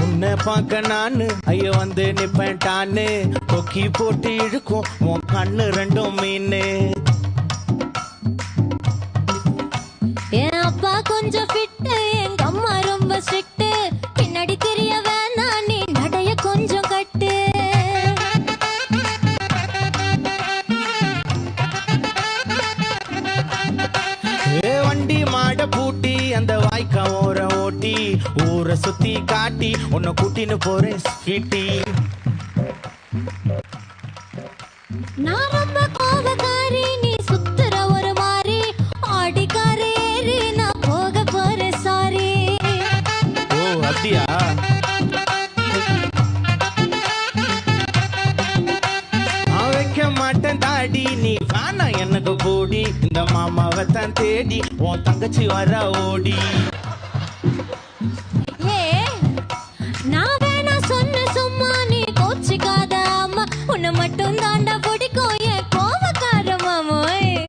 உன்னை பார்க்க நானு ஐயோ வந்து நிப்பேன் டான்னு கொக்கி போட்டு இழுக்கும் உன் கண்ணு ரெண்டும் மீனு. என் அப்பா கொஞ்சம் ஃபிட்டு, எங்க அம்மா ரொம்ப ஸ்ட்ரிக்ட். பின்னாடி தெரிய வேணாம், நீ நடைய கொஞ்சம் கட்டு. வண்டி மாட பூட்டி அந்த வாய்க்கா ஓர ஓட்டி ஊரை சுத்தி காட்டி உன்னை கூட்டின்னு போறேன் ஸ்வீட்டி. நான் ரொம்ப கோபக்காரி, நீ சுத்துற ஒரு மாதிரி ஆடிக்காரி ஏறி நான் போக போறேன் சாரி. ஓ அப்படியா? நான் வைக்க மாட்டேன் தாடி, நீ வேணா எனக்கு கூடி. இந்த மாமாவை தான் தேடி உன் தங்கச்சி வர ஓடி. ஏ நான் வேணா சொன்ன சும்மா, நீ கோச்சிக்காத அம்மா, உன்னை மட்டும் தாண்டா